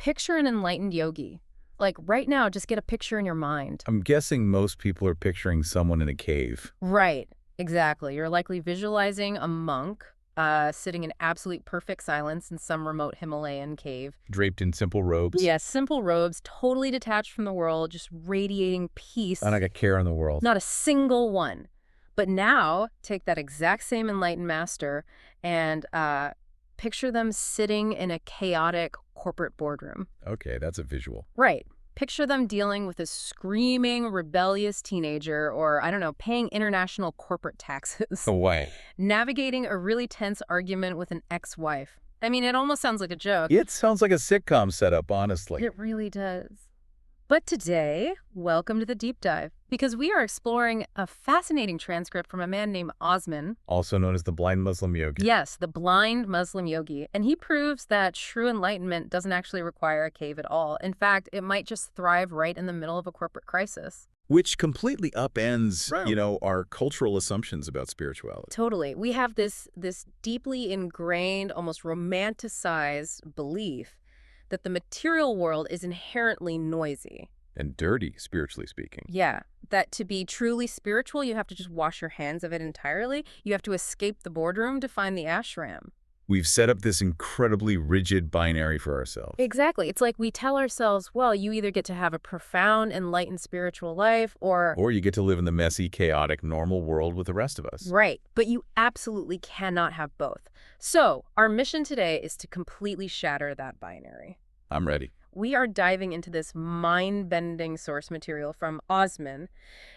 Picture an enlightened yogi. Like right now, just get a picture in your mind. I'm guessing most people are picturing someone in a cave. Right, exactly. You're likely visualizing a monk sitting in absolute perfect silence in some remote Himalayan cave. Draped in simple robes. Yes, simple robes, totally detached from the world, just radiating peace. Not like a care in the world. Not a single one. But now, take that exact same enlightened master and picture them sitting in a chaotic corporate boardroom. Okay, that's a visual. Right. Picture them dealing with a screaming, rebellious teenager or, I don't know, paying international corporate taxes. Away. Navigating a really tense argument with an ex-wife. I mean, it almost sounds like a joke. It sounds like a sitcom setup, honestly. It really does. But today, welcome to the deep dive, because we are exploring a fascinating transcript from a man named Osman. Also known as the blind Muslim yogi. Yes, the blind Muslim yogi. And he proves that true enlightenment doesn't actually require a cave at all. In fact, it might just thrive right in the middle of a corporate crisis. Which completely upends, our cultural assumptions about spirituality. Totally. We have this deeply ingrained, almost romanticized belief that the material world is inherently noisy. And dirty, spiritually speaking. Yeah, that to be truly spiritual, you have to just wash your hands of it entirely. You have to escape the boardroom to find the ashram. We've set up this incredibly rigid binary for ourselves. Exactly. It's like we tell ourselves, well, you either get to have a profound, enlightened spiritual life or you get to live in the messy, chaotic, normal world with the rest of us. Right. But you absolutely cannot have both. So our mission today is to completely shatter that binary. I'm ready. We are diving into this mind-bending source material from Osman.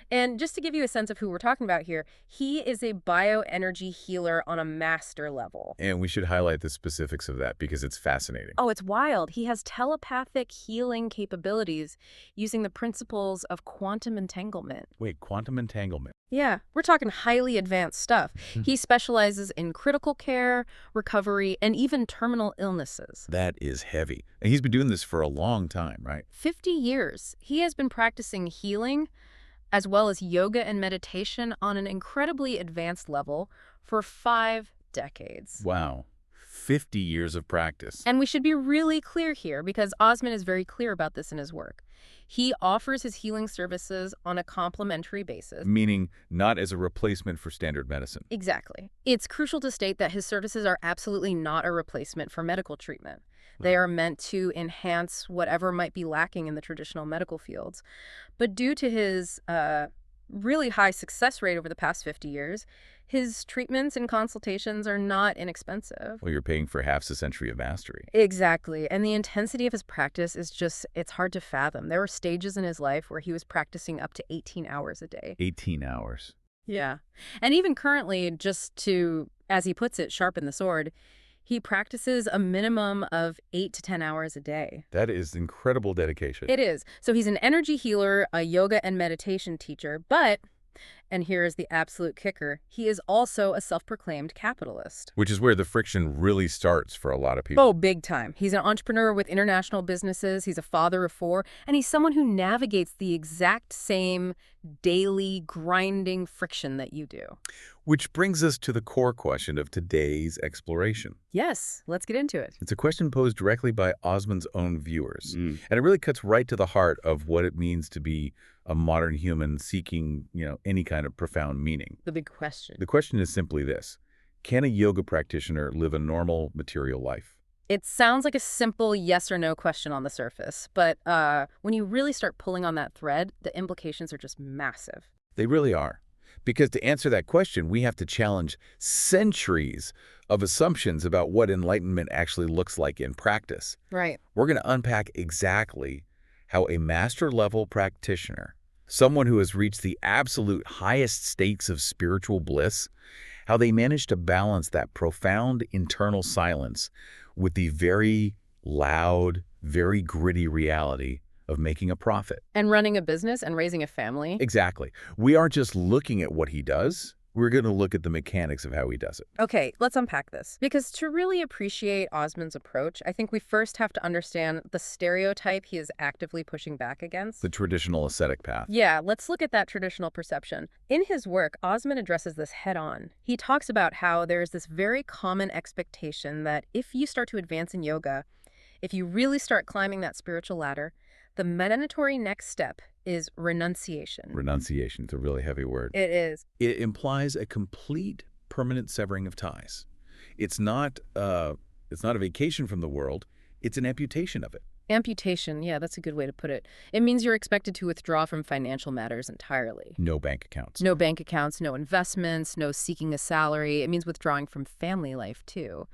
And just to give you a sense of who we're talking about here, he is a bioenergy healer on a master level. And we should highlight the specifics of that because it's fascinating. Oh, it's wild. He has telepathic healing capabilities using the principles of quantum entanglement. Wait, quantum entanglement? Yeah, we're talking highly advanced stuff. He specializes in critical care, recovery, and even terminal illnesses. That is heavy. And he's been doing this for a long time, right? 50 years. He has been practicing healing as well as yoga and meditation on an incredibly advanced level for 5 decades. Wow. 50 years of practice. And we should be really clear here because Osman is very clear about this in his work. He offers his healing services on a complementary basis. Meaning not as a replacement for standard medicine. Exactly. It's crucial to state that his services are absolutely not a replacement for medical treatment. They are meant to enhance whatever might be lacking in the traditional medical fields. But due to his really high success rate over the past 50 years, his treatments and consultations are not inexpensive. Well, you're paying for half a century of mastery. Exactly. And the intensity of his practice is just, it's hard to fathom. There were stages in his life where he was practicing up to 18 hours a day. 18 hours. Yeah. And even currently, just to, as he puts it, sharpen the sword, he practices a minimum of 8 to 10 hours a day. That is incredible dedication. It is. So he's an energy healer, a yoga and meditation teacher, but, and here is the absolute kicker, he is also a self-proclaimed capitalist. Which is where the friction really starts for a lot of people. Oh, big time. He's an entrepreneur with international businesses. He's a father of 4, and he's someone who navigates the exact same daily grinding friction that you do. Which brings us to the core question of today's exploration. Yes, let's get into it. It's a question posed directly by Osman's own viewers. And it really cuts right to the heart of what it means to be a modern human seeking, any kind of profound meaning. The big question. The question is simply this. Can a yoga practitioner live a normal material life? It sounds like a simple yes or no question on the surface, but when you really start pulling on that thread, the implications are just massive. They really are. Because to answer that question, we have to challenge centuries of assumptions about what enlightenment actually looks like in practice. Right. We're going to unpack exactly how a master-level practitioner, someone who has reached the absolute highest stakes of spiritual bliss, how they manage to balance that profound internal silence with the very loud, very gritty reality of making a profit. And running a business and raising a family. Exactly. We aren't just looking at what he does. We're going to look at the mechanics of how he does it. Okay, let's unpack this. Because to really appreciate Osman's approach, I think we first have to understand the stereotype he is actively pushing back against. The traditional ascetic path. Yeah, let's look at that traditional perception. In his work, Osman addresses this head-on. He talks about how there's this very common expectation that if you start to advance in yoga, If you really start climbing that spiritual ladder, the mandatory next step is renunciation. Renunciation is a really heavy word. It is. It implies a complete, permanent severing of ties. It's not a vacation from the world. It's an amputation of it. Amputation, yeah, that's a good way to put it. It means you're expected to withdraw from financial matters entirely. No bank accounts. No bank accounts, no investments, no seeking a salary. It means withdrawing from family life, too.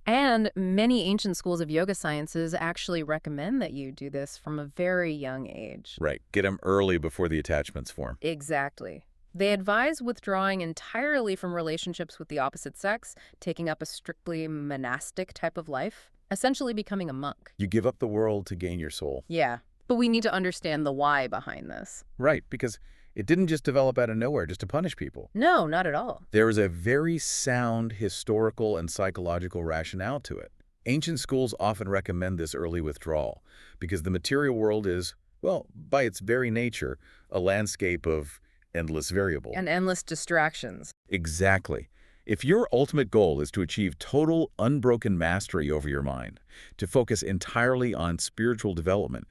And many ancient schools of yoga sciences actually recommend that you do this from a very young age. Right. Get them early before the attachments form. Exactly. They advise withdrawing entirely from relationships with the opposite sex, taking up a strictly monastic type of life, essentially becoming a monk. You give up the world to gain your soul. Yeah, but we need to understand the why behind this. Right, because it didn't just develop out of nowhere just to punish people. No, not at all. There is a very sound historical and psychological rationale to it. Ancient schools often recommend this early withdrawal because the material world is, well, by its very nature, a landscape of endless variables. And endless distractions. Exactly. If your ultimate goal is to achieve total, unbroken mastery over your mind, to focus entirely on spiritual development,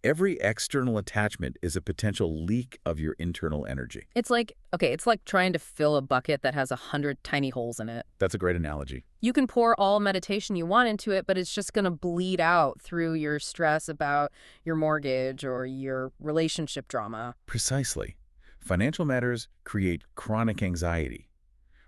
every external attachment is a potential leak of your internal energy. It's like trying to fill a bucket that has 100 tiny holes in it. That's a great analogy. You can pour all meditation you want into it, but it's just going to bleed out through your stress about your mortgage or your relationship drama. Precisely. Financial matters create chronic anxiety.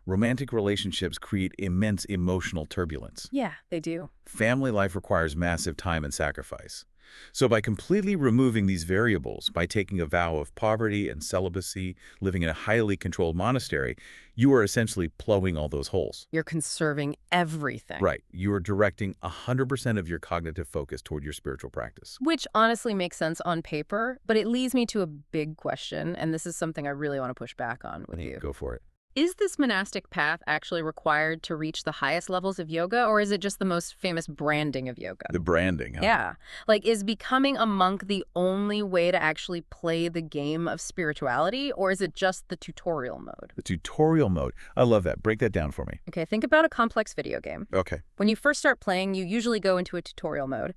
Romantic relationships create immense emotional turbulence. Yeah, they do. Family life requires massive time and sacrifice. So by completely removing these variables, by taking a vow of poverty and celibacy, living in a highly controlled monastery, you are essentially plowing all those holes. You're conserving everything. Right. You are directing 100% of your cognitive focus toward your spiritual practice. Which honestly makes sense on paper, but it leads me to a big question, and this is something I really want to push back on with you. Go for it. Is this monastic path actually required to reach the highest levels of yoga, or is it just the most famous branding of yoga? The branding, huh? Yeah. Like, is becoming a monk the only way to actually play the game of spirituality, or is it just the tutorial mode? The tutorial mode. I love that. Break that down for me. Okay, think about a complex video game. Okay. When you first start playing, you usually go into a tutorial mode.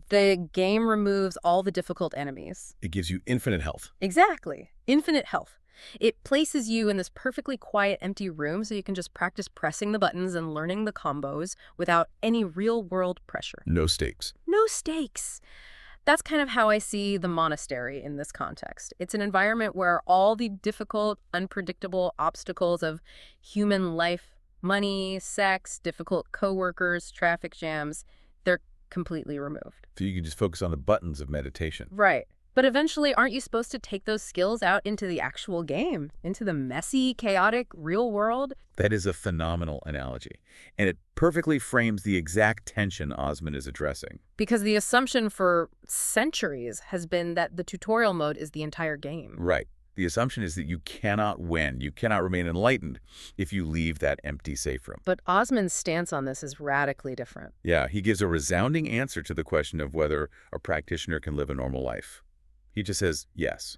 The game removes all the difficult enemies. It gives you infinite health. Exactly. Infinite health. It places you in this perfectly quiet, empty room so you can just practice pressing the buttons and learning the combos without any real-world pressure. No stakes. No stakes. That's kind of how I see the monastery in this context. It's an environment where all the difficult, unpredictable obstacles of human life, money, sex, difficult coworkers, traffic jams, they're completely removed. So you can just focus on the buttons of meditation. Right. But eventually, aren't you supposed to take those skills out into the actual game, into the messy, chaotic, real world? That is a phenomenal analogy, and it perfectly frames the exact tension Osman is addressing. Because the assumption for centuries has been that the tutorial mode is the entire game. Right. The assumption is that you cannot win, you cannot remain enlightened if you leave that empty safe room. But Osman's stance on this is radically different. Yeah, he gives a resounding answer to the question of whether a practitioner can live a normal life. He just says yes.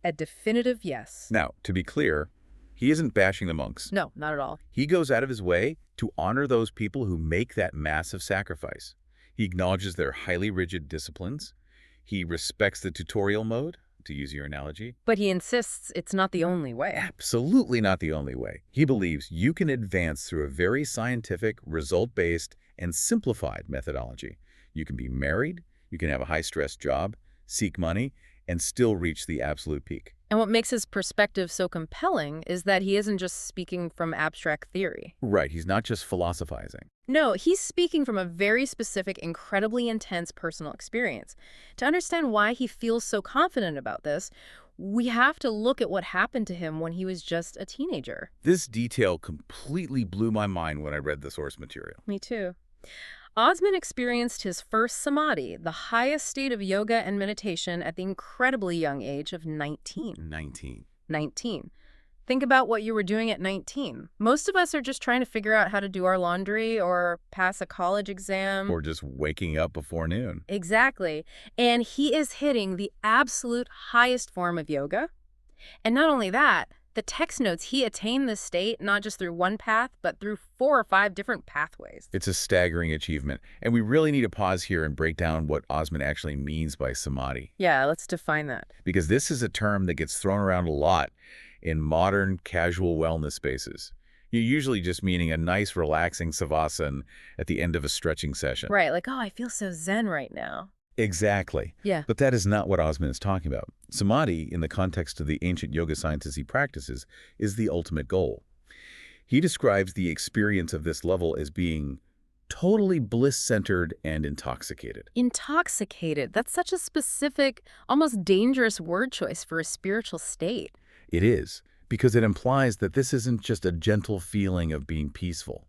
A definitive yes. Now, to be clear, he isn't bashing the monks. No, not at all. He goes out of his way to honor those people who make that massive sacrifice. He acknowledges their highly rigid disciplines. He respects the tutorial mode, to use your analogy. But he insists it's not the only way. Absolutely not the only way. He believes you can advance through a very scientific, result-based, and simplified methodology. You can be married, you can have a high-stress job, seek money, and still reach the absolute peak. And what makes his perspective so compelling is that he isn't just speaking from abstract theory. Right, he's not just philosophizing. No, he's speaking from a very specific, incredibly intense personal experience. To understand why he feels so confident about this, we have to look at what happened to him when he was just a teenager. This detail completely blew my mind when I read the source material. Me too. Osman experienced his first samadhi, the highest state of yoga and meditation, at the incredibly young age of 19. 19. Think about what you were doing at 19. Most of us are just trying to figure out how to do our laundry or pass a college exam. Or just waking up before noon. Exactly. And he is hitting the absolute highest form of yoga. And not only that, The text notes he attained this state not just through one path, but through 4 or 5 different pathways. It's a staggering achievement, and we really need to pause here and break down what Osman actually means by samadhi, Yeah, let's define that. because this is a term that gets thrown around a lot in modern casual wellness spaces. You're usually just meaning a nice, relaxing savasana at the end of a stretching session. Right, like, oh, I feel so zen right now. Exactly. Yeah. But that is not what Osman is talking about. Samadhi, in the context of the ancient yoga sciences he practices, is the ultimate goal. He describes the experience of this level as being totally bliss-centered and intoxicated. Intoxicated. That's such a specific, almost dangerous word choice for a spiritual state. It is, because it implies that this isn't just a gentle feeling of being peaceful.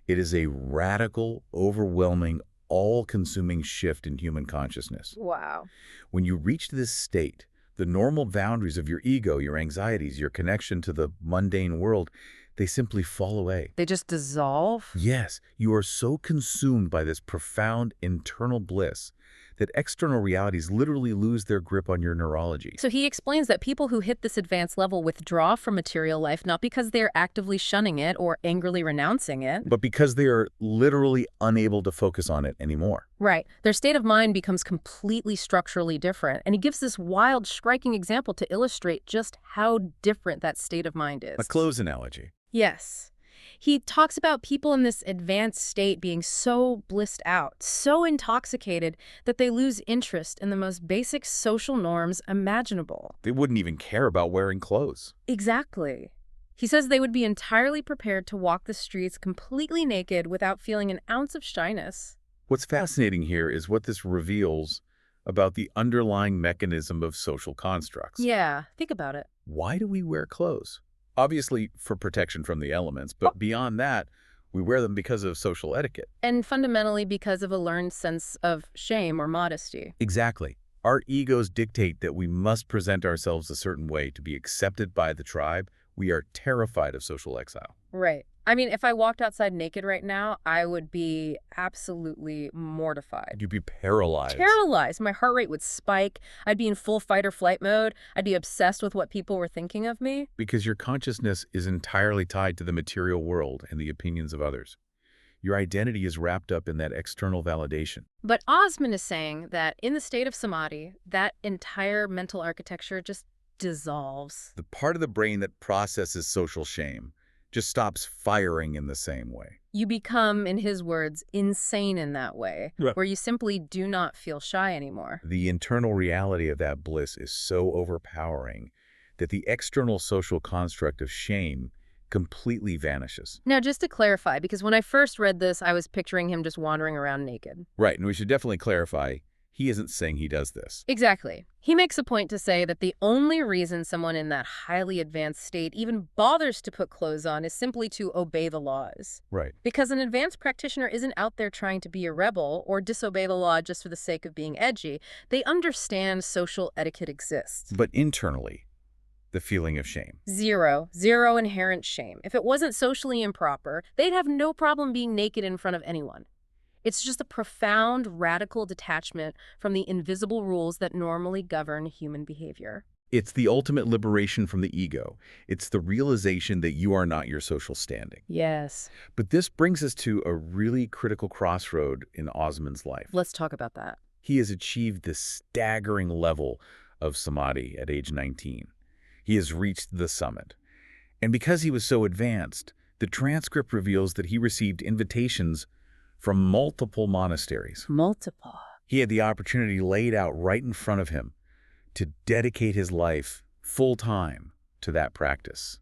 It is a radical, overwhelming, all-consuming shift in human consciousness. Wow. When you reach this state, the normal boundaries of your ego, your anxieties, your connection to the mundane world, they simply fall away. They just dissolve? Yes, you are so consumed by this profound internal bliss that external realities literally lose their grip on your neurology. So he explains that people who hit this advanced level withdraw from material life not because they're actively shunning it or angrily renouncing it. But because they are literally unable to focus on it anymore. Right. Their state of mind becomes completely structurally different. And he gives this wild, striking example to illustrate just how different that state of mind is. A clothes analogy. Yes. He talks about people in this advanced state being so blissed out, so intoxicated, that they lose interest in the most basic social norms imaginable. They wouldn't even care about wearing clothes. Exactly. He says they would be entirely prepared to walk the streets completely naked without feeling an ounce of shyness. What's fascinating here is what this reveals about the underlying mechanism of social constructs. Yeah, think about it. Why do we wear clothes? Obviously for protection from the elements, but beyond that, we wear them because of social etiquette. And fundamentally because of a learned sense of shame or modesty. Exactly. Our egos dictate that we must present ourselves a certain way to be accepted by the tribe. We are terrified of social exile. Right. I mean, if I walked outside naked right now, I would be absolutely mortified. You'd be paralyzed. Paralyzed. My heart rate would spike. I'd be in full fight or flight mode. I'd be obsessed with what people were thinking of me. Because your consciousness is entirely tied to the material world and the opinions of others. Your identity is wrapped up in that external validation. But Osman is saying that in the state of samadhi, that entire mental architecture just dissolves. The part of the brain that processes social shame just stops firing in the same way. You become, in his words, insane in that way, Right. where you simply do not feel shy anymore. The internal reality of that bliss is so overpowering that the external social construct of shame completely vanishes. Now, just to clarify, because when I first read this, I was picturing him just wandering around naked. Right, and we should definitely clarify, he isn't saying he does this. Exactly. He makes a point to say that the only reason someone in that highly advanced state even bothers to put clothes on is simply to obey the laws. Right. Because an advanced practitioner isn't out there trying to be a rebel or disobey the law just for the sake of being edgy. They understand social etiquette exists. But internally, the feeling of shame. Zero inherent shame. If it wasn't socially improper, they'd have no problem being naked in front of anyone. It's just a profound, radical detachment from the invisible rules that normally govern human behavior. It's the ultimate liberation from the ego. It's the realization that you are not your social standing. Yes. But this brings us to a really critical crossroad in Osman's life. Let's talk about that. He has achieved this staggering level of samadhi at age 19. He has reached the summit. And because he was so advanced, the transcript reveals that he received invitations from multiple monasteries. Multiple. He had the opportunity laid out right in front of him to dedicate his life full-time to that practice.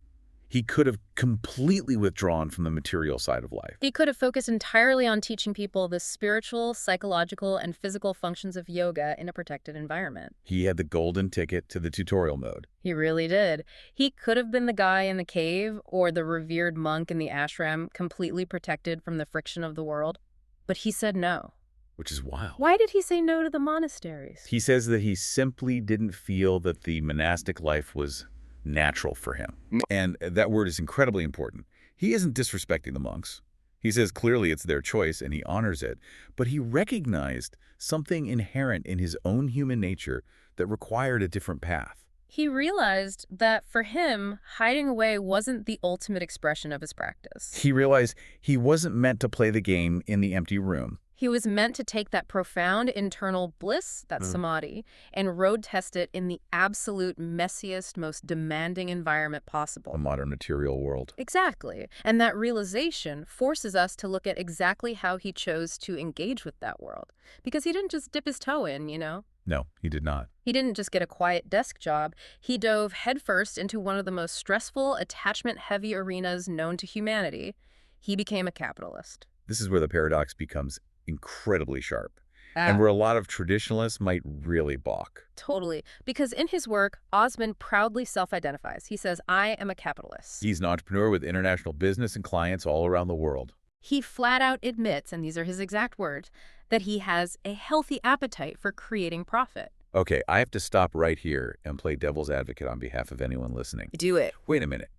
He could have completely withdrawn from the material side of life. He could have focused entirely on teaching people the spiritual, psychological, and physical functions of yoga in a protected environment. He had the golden ticket to the tutorial mode. He really did. He could have been the guy in the cave or the revered monk in the ashram, completely protected from the friction of the world. But he said no. Which is wild. Why did he say no to the monasteries? He says that he simply didn't feel that the monastic life was natural for him. And that word is incredibly important. He isn't disrespecting the monks. He says clearly it's their choice and he honors it, but he recognized something inherent in his own human nature that required a different path. He realized that for him, hiding away wasn't the ultimate expression of his practice. He realized he wasn't meant to play the game in the empty room. He was meant to take that profound internal bliss, that samadhi, and road test it in the absolute messiest, most demanding environment The possible. modern material world. Exactly. And that realization forces us to look at exactly how he chose to engage with that world. Because he didn't just dip his toe in, you know? No, he did not. He didn't just get a quiet desk job. He dove headfirst into one of the most stressful, attachment-heavy arenas known to humanity. He became a capitalist. This is where the paradox becomes incredibly sharp, and where a lot of traditionalists might really balk. Totally. Because in his work, Osman proudly self-identifies. He says, I am a capitalist. He's an entrepreneur with international business and clients all around the world. He flat out admits, and these are his exact words, that he has a healthy appetite for creating profit. Okay, I have to stop right here and play devil's advocate on behalf of anyone listening. Do it. Wait a minute.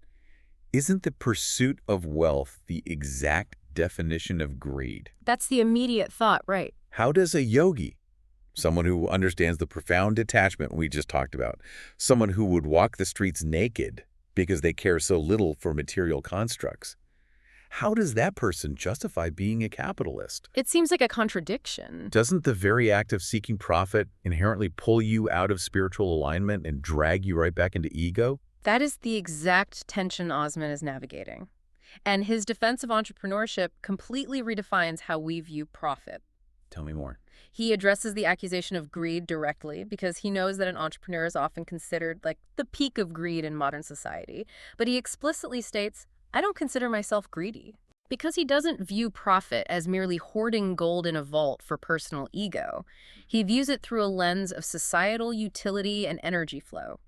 Isn't the pursuit of wealth the exact definition of greed? That's the immediate thought, right? How does a yogi, someone who understands the profound detachment we just talked about, someone who would walk the streets naked because they care so little for material constructs, how does that person justify being a capitalist? It seems like a contradiction. Doesn't the very act of seeking profit inherently pull you out of spiritual alignment and drag you right back into ego? That is the exact tension Osman is navigating. And his defense of entrepreneurship completely redefines how we view profit. Tell me more. He addresses the accusation of greed directly because he knows that an entrepreneur is often considered like the peak of greed in modern society. But he explicitly states, I don't consider myself greedy. Because he doesn't view profit as merely hoarding gold in a vault for personal ego. He views it through a lens of societal utility and energy flow.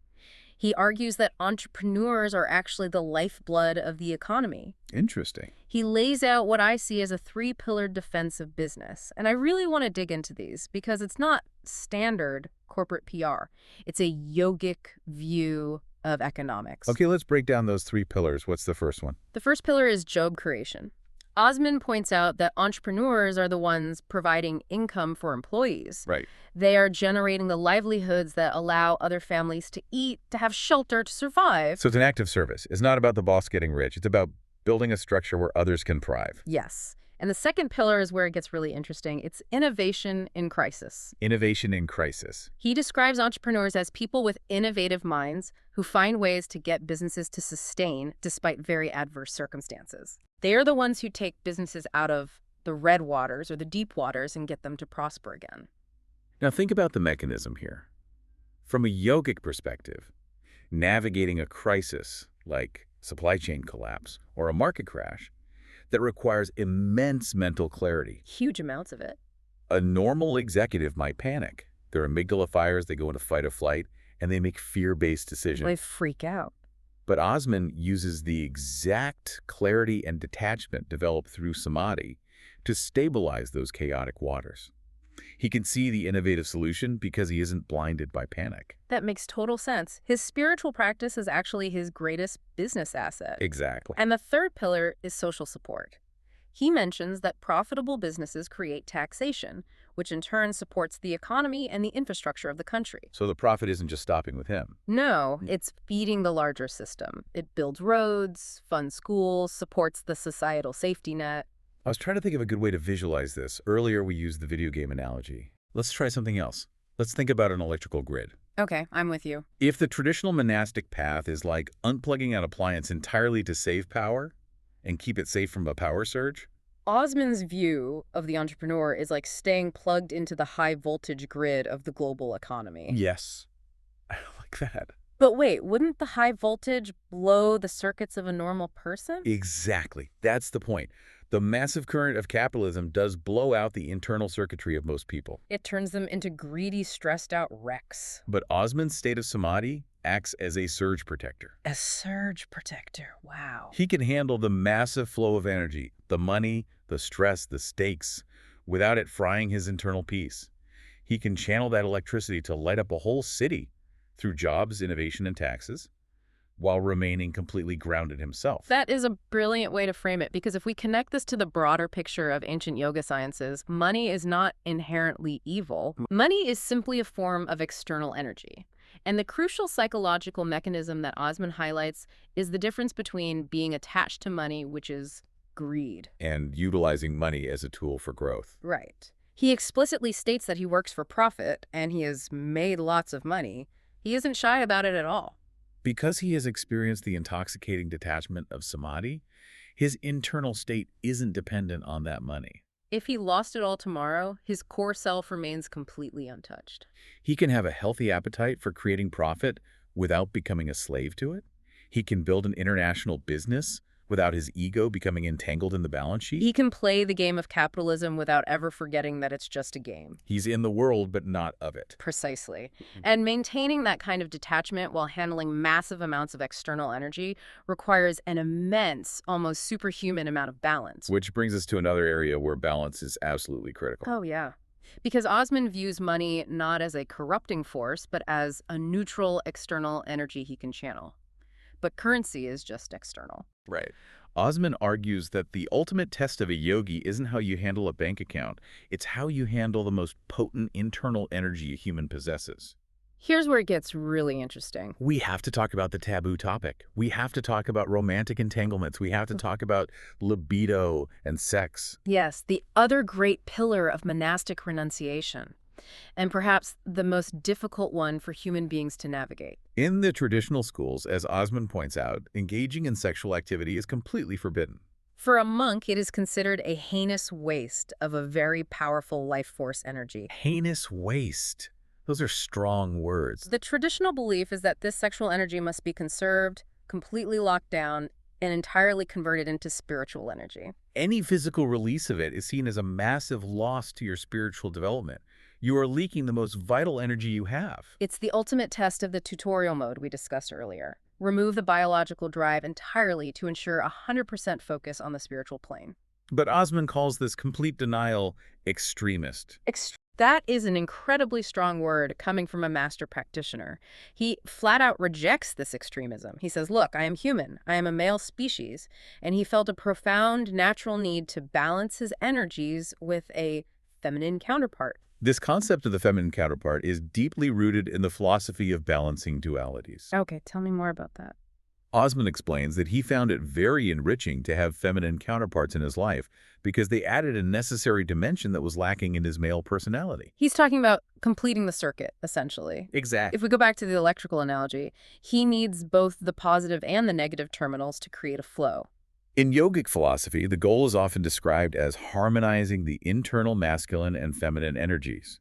He argues that entrepreneurs are actually the lifeblood of the economy. Interesting. He lays out what I see as a three-pillared defense of business. And I really want to dig into these because it's not standard corporate PR. It's a yogic view of economics. Okay, let's break down those three pillars. What's the first one? The first pillar is job creation. Osman points out that entrepreneurs are the ones providing income for employees. Right. They are generating the livelihoods that allow other families to eat, to have shelter, to survive. So it's an act of service. It's not about the boss getting rich. It's about building a structure where others can thrive. Yes. And the second pillar is where it gets really interesting. It's innovation in crisis. Innovation in crisis. He describes entrepreneurs as people with innovative minds who find ways to get businesses to sustain despite very adverse circumstances. They are the ones who take businesses out of the red waters or the deep waters and get them to prosper again. Now think about the mechanism here. From a yogic perspective, navigating a crisis like supply chain collapse or a market crash that requires immense mental clarity. Huge amounts of it. A normal executive might panic. Their amygdala fires, they go into fight or flight, and they make fear-based decisions. They freak out. But Osman uses the exact clarity and detachment developed through samadhi to stabilize those chaotic waters. He can see the innovative solution because he isn't blinded by panic. That makes total sense. His spiritual practice is actually his greatest business asset. Exactly. And the third pillar is social support. He mentions that profitable businesses create taxation, which in turn supports the economy and the infrastructure of the country. So the profit isn't just stopping with him. No, it's feeding the larger system. It builds roads, funds schools, supports the societal safety net. I was trying to think of a good way to visualize this. Earlier, we used the video game analogy. Let's try something else. Let's think about an electrical grid. Okay, I'm with you. If the traditional monastic path is like unplugging an appliance entirely to save power and keep it safe from a power surge, Osman's view of the entrepreneur is like staying plugged into the high-voltage grid of the global economy. yes, I like that. But wait, wouldn't the high voltage blow the circuits of a normal person? Exactly. That's the point. The massive current of capitalism does blow out the internal circuitry of most people. It turns them into greedy, stressed-out wrecks. But Osman's state of samadhi acts as a surge protector. A surge protector. Wow. He can handle the massive flow of energy, the money, the stress, the stakes, without it frying his internal peace. He can channel that electricity to light up a whole city through jobs, innovation, and taxes, while remaining completely grounded himself. That is a brilliant way to frame it, because if we connect this to the broader picture of ancient yoga sciences, money is not inherently evil. Money is simply a form of external energy. And the crucial psychological mechanism that Osman highlights is the difference between being attached to money, which is greed. And utilizing money as a tool for growth. Right. He explicitly states that he works for profit and he has made lots of money. He isn't shy about it at all. Because he has experienced the intoxicating detachment of samadhi, his internal state isn't dependent on that money. If he lost it all tomorrow, his core self remains completely untouched. He can have a healthy appetite for creating profit without becoming a slave to it. He can build an international business without his ego becoming entangled in the balance sheet. He can play the game of capitalism without ever forgetting that it's just a game. He's in the world, but not of it. Precisely. And maintaining that kind of detachment while handling massive amounts of external energy requires an immense, almost superhuman amount of balance. Which brings us to another area where balance is absolutely critical. Oh, yeah. Because Osman views money not as a corrupting force, but as a neutral external energy he can channel. But currency is just external. Right. Osman argues that the ultimate test of a yogi isn't how you handle a bank account. It's how you handle the most potent internal energy a human possesses. Here's where it gets really interesting. We have to talk about the taboo topic. We have to talk about romantic entanglements. We have to talk about libido and sex. Yes, the other great pillar of monastic renunciation. And perhaps the most difficult one for human beings to navigate. In the traditional schools, as Osman points out, engaging in sexual activity is completely forbidden. For a monk, it is considered a heinous waste of a very powerful life force energy. Heinous waste. Those are strong words. The traditional belief is that this sexual energy must be conserved, completely locked down, and entirely converted into spiritual energy. Any physical release of it is seen as a massive loss to your spiritual development. You are leaking the most vital energy you have. It's the ultimate test of the tutorial mode we discussed earlier. Remove the biological drive entirely to ensure 100% focus on the spiritual plane. But Osman calls this complete denial extremist. That is an incredibly strong word coming from a master practitioner. He flat out rejects this extremism. He says, look, I am human. I am a male species. And he felt a profound natural need to balance his energies with a feminine counterpart. This concept of the feminine counterpart is deeply rooted in the philosophy of balancing dualities. Okay, tell me more about that. Osman explains that he found it very enriching to have feminine counterparts in his life because they added a necessary dimension that was lacking in his male personality. He's talking about completing the circuit, essentially. Exactly. If we go back to the electrical analogy, he needs both the positive and the negative terminals to create a flow. In yogic philosophy, the goal is often described as harmonizing the internal masculine and feminine energies,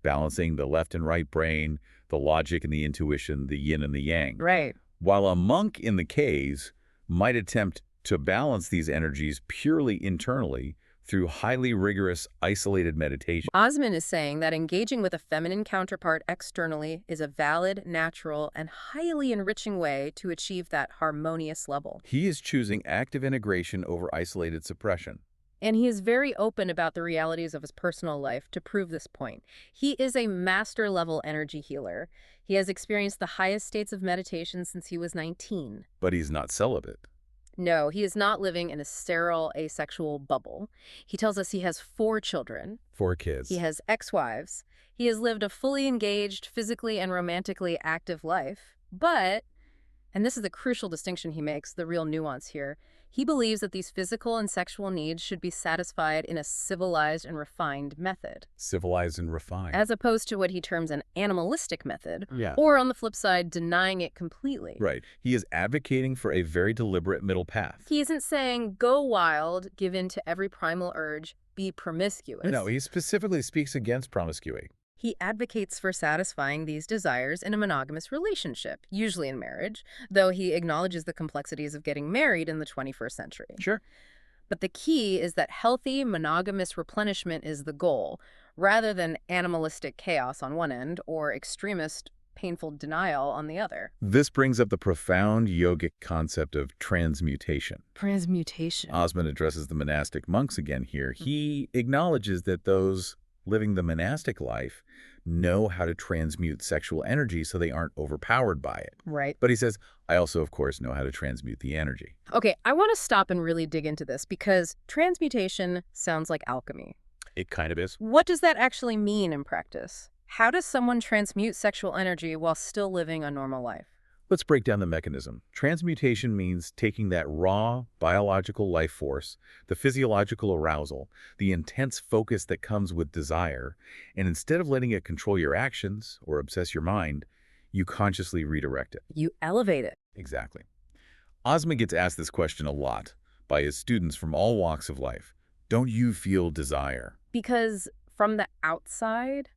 balancing the left and right brain, the logic and the intuition, the yin and the yang. Right. While a monk in the caves might attempt to balance these energies purely internally through highly rigorous, isolated meditation. Osman is saying that engaging with a feminine counterpart externally is a valid, natural, and highly enriching way to achieve that harmonious level. He is choosing active integration over isolated suppression. And he is very open about the realities of his personal life to prove this point. He is a master-level energy healer. He has experienced the highest states of meditation since he was 19. But he's not celibate. No, he is not living in a sterile, asexual bubble. He tells us he has 4 children. 4 kids. He has ex-wives. He has lived a fully engaged, physically and romantically active life. But, and this is the crucial distinction he makes, the real nuance here, he believes that these physical and sexual needs should be satisfied in a civilized and refined method. Civilized and refined. As opposed to what he terms an animalistic method, Yeah. or on the flip side, denying it completely. Right. He is advocating for a very deliberate middle path. He isn't saying, go wild, give in to every primal urge, be promiscuous. No, he specifically speaks against promiscuity. He advocates for satisfying these desires in a monogamous relationship, usually in marriage, though he acknowledges the complexities of getting married in the 21st century. Sure. But the key is that healthy, monogamous replenishment is the goal, rather than animalistic chaos on one end or extremist, painful denial on the other. This brings up the profound yogic concept of transmutation. Transmutation. Osman addresses the monastic monks again here. He acknowledges that those living the monastic life know how to transmute sexual energy so they aren't overpowered by it. Right. But he says, I also, of course, know how to transmute the energy. Okay, I want to stop and really dig into this because transmutation sounds like alchemy. It kind of is. What does that actually mean in practice? How does someone transmute sexual energy while still living a normal life? Let's break down the mechanism. Transmutation means taking that raw biological life force, the physiological arousal, the intense focus that comes with desire, and instead of letting it control your actions or obsess your mind, you consciously redirect it. You elevate it. Exactly. Osman gets asked this question a lot by his students from all walks of life. Don't you feel desire? Because from the outside,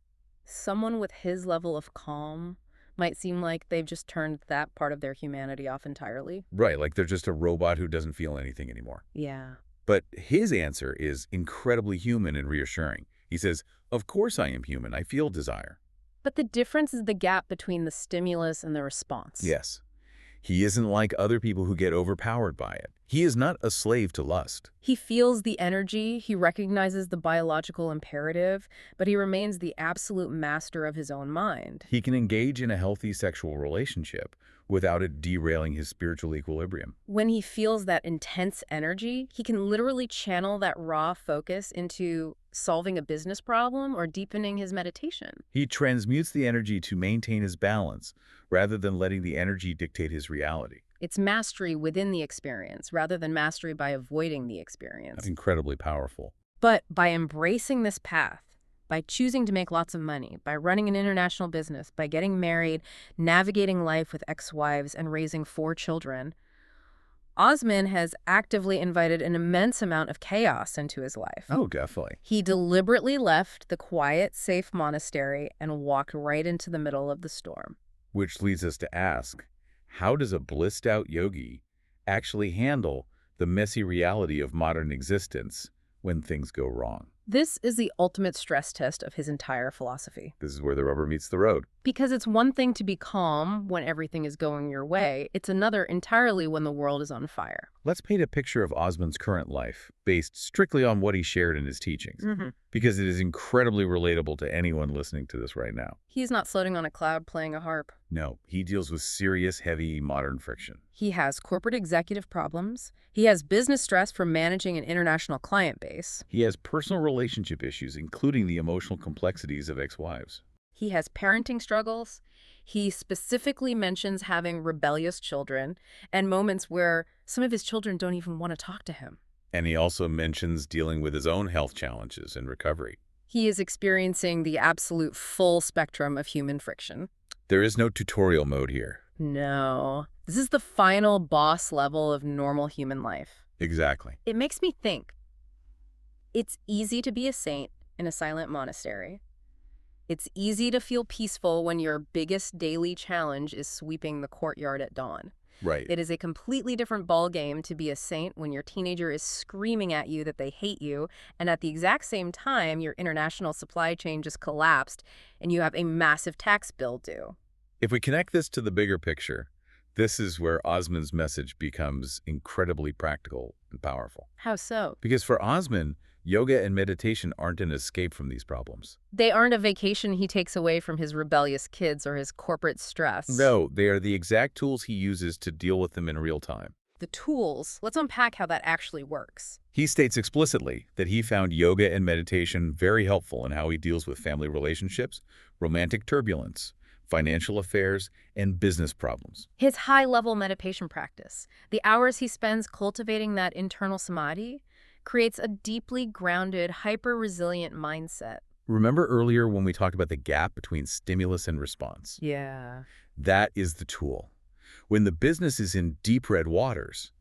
someone with his level of calm might seem like they've just turned that part of their humanity off entirely. Right, like they're just a robot who doesn't feel anything anymore. Yeah. But his answer is incredibly human and reassuring. He says, of course I am human. I feel desire. But the difference is the gap between the stimulus and the response. Yes. He isn't like other people who get overpowered by it. He is not a slave to lust. He feels the energy, he recognizes the biological imperative, but he remains the absolute master of his own mind. He can engage in a healthy sexual relationship without it derailing his spiritual equilibrium. When he feels that intense energy, he can literally channel that raw focus into solving a business problem or deepening his meditation. He transmutes the energy to maintain his balance rather than letting the energy dictate his reality. It's mastery within the experience rather than mastery by avoiding the experience. Incredibly powerful. But by embracing this path, by choosing to make lots of money, by running an international business, by getting married, navigating life with ex-wives, and raising 4 children, Osman has actively invited an immense amount of chaos into his life. Oh, definitely. He deliberately left the quiet, safe monastery and walked right into the middle of the storm. Which leads us to ask, how does a blissed-out yogi actually handle the messy reality of modern existence when things go wrong? This is the ultimate stress test of his entire philosophy. This is where the rubber meets the road. Because it's one thing to be calm when everything is going your way. It's another entirely when the world is on fire. Let's paint a picture of Osman's current life, based strictly on what he shared in his teachings, because it is incredibly relatable to anyone listening to this right now. He's not floating on a cloud playing a harp. No, he deals with serious, heavy modern friction. He has corporate executive problems. He has business stress from managing an international client base. He has personal relationship issues, including the emotional complexities of ex-wives. He has parenting struggles. He specifically mentions having rebellious children and moments where some of his children don't even want to talk to him. And he also mentions dealing with his own health challenges and recovery. He is experiencing the absolute full spectrum of human friction. There is no tutorial mode here. No. This is the final boss level of normal human life. Exactly. It makes me think. It's easy to be a saint in a silent monastery. It's easy to feel peaceful when your biggest daily challenge is sweeping the courtyard at dawn. Right. It is a completely different ballgame to be a saint when your teenager is screaming at you that they hate you, and at the exact same time, your international supply chain just collapsed and you have a massive tax bill due. If we connect this to the bigger picture, this is where Osman's message becomes incredibly practical and powerful. How so? Because for Osman, yoga and meditation aren't an escape from these problems. They aren't a vacation he takes away from his rebellious kids or his corporate stress. No, they are the exact tools he uses to deal with them in real time. The tools. Let's unpack how that actually works. He states explicitly that he found yoga and meditation very helpful in how he deals with family relationships, romantic turbulence, financial affairs, and business problems. His high-level meditation practice, the hours he spends cultivating that internal samadhi, creates a deeply grounded, hyper-resilient mindset. Remember earlier when we talked about the gap between stimulus and response? Yeah. That is the tool. When the business is in deep red waters,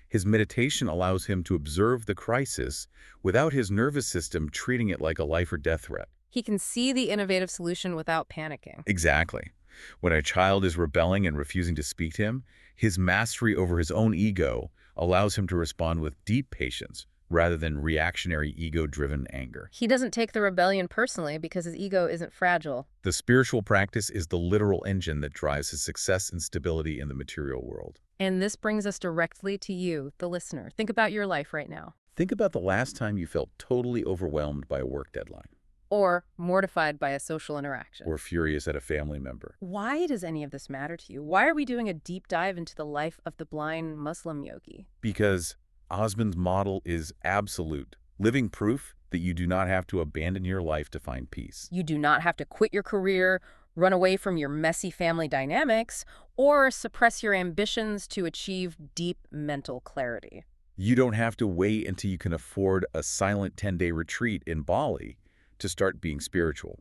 his meditation allows him to observe the crisis without his nervous system treating it like a life or death threat. He can see the innovative solution without panicking. Exactly. When a child is rebelling and refusing to speak to him, his mastery over his own ego allows him to respond with deep patience rather than reactionary ego-driven anger. He doesn't take the rebellion personally because his ego isn't fragile. The spiritual practice is the literal engine that drives his success and stability in the material world. And this brings us directly to you, the listener. Think about your life right now. Think about the last time you felt totally overwhelmed by a work deadline. Or mortified by a social interaction. Or furious at a family member. Why does any of this matter to you? Why are we doing a deep dive into the life of the blind Muslim yogi? Because Osman's model is absolute, living proof that you do not have to abandon your life to find peace. You do not have to quit your career, run away from your messy family dynamics, or suppress your ambitions to achieve deep mental clarity. You don't have to wait until you can afford a silent 10-day retreat in Bali to start being spiritual.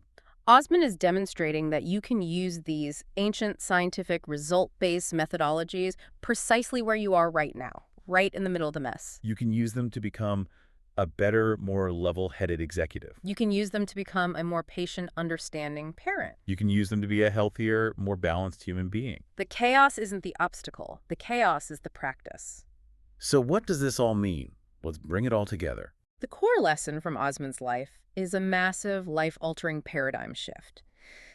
Osman is demonstrating that you can use these ancient scientific result-based methodologies precisely where you are right now, right in the middle of the mess. You can use them to become a better, more level-headed executive. You can use them to become a more patient, understanding parent. You can use them to be a healthier, more balanced human being. The chaos isn't the obstacle. The chaos is the practice. So what does this all mean? Let's bring it all together. The core lesson from Osman's life is a massive, life-altering paradigm shift.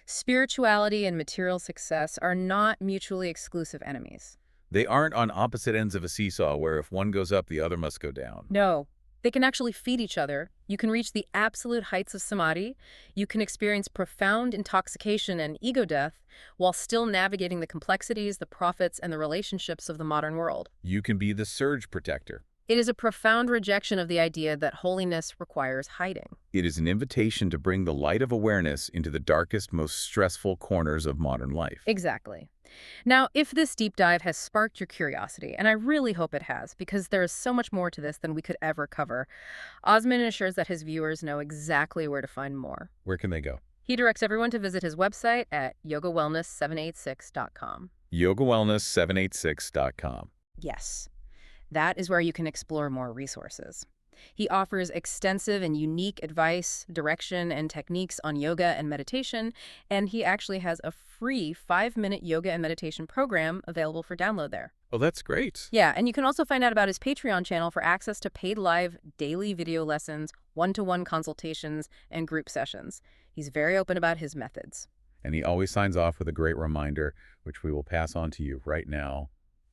Spirituality and material success are not mutually exclusive enemies. They aren't on opposite ends of a seesaw where if one goes up, the other must go down. No, they can actually feed each other. You can reach the absolute heights of samadhi. You can experience profound intoxication and ego death while still navigating the complexities, the profits, and the relationships of the modern world. You can be the surge protector. It is a profound rejection of the idea that holiness requires hiding. It is an invitation to bring the light of awareness into the darkest, most stressful corners of modern life. Exactly. Now, if this deep dive has sparked your curiosity, and I really hope it has, because there is so much more to this than we could ever cover, Osman assures that his viewers know exactly where to find more. Where can they go? He directs everyone to visit his website at yogawellness786.com. yogawellness786.com. Yes, that is where you can explore more resources. He offers extensive and unique advice, direction, and techniques on yoga and meditation, and he actually has a free 5-minute yoga and meditation program available for download there. Oh, that's great. Yeah, and you can also find out about his Patreon channel for access to paid live daily video lessons, one-to-one consultations, and group sessions. He's very open about his methods. And he always signs off with a great reminder, which we will pass on to you right now.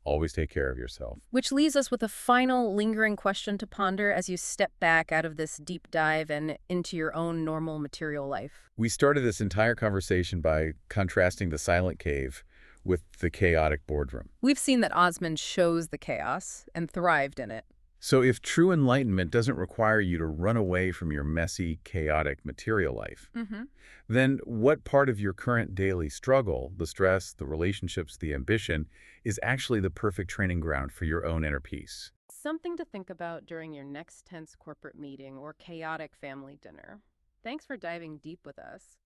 Always take care of yourself. Which leaves us with a final lingering question to ponder as you step back out of this deep dive and into your own normal material life. We started this entire conversation by contrasting the silent cave with the chaotic boardroom. We've seen that Osman chose the chaos and thrived in it. So if true enlightenment doesn't require you to run away from your messy, chaotic material life, then what part of your current daily struggle, the stress, the relationships, the ambition, is actually the perfect training ground for your own inner peace? Something to think about during your next tense corporate meeting or chaotic family dinner. Thanks for diving deep with us.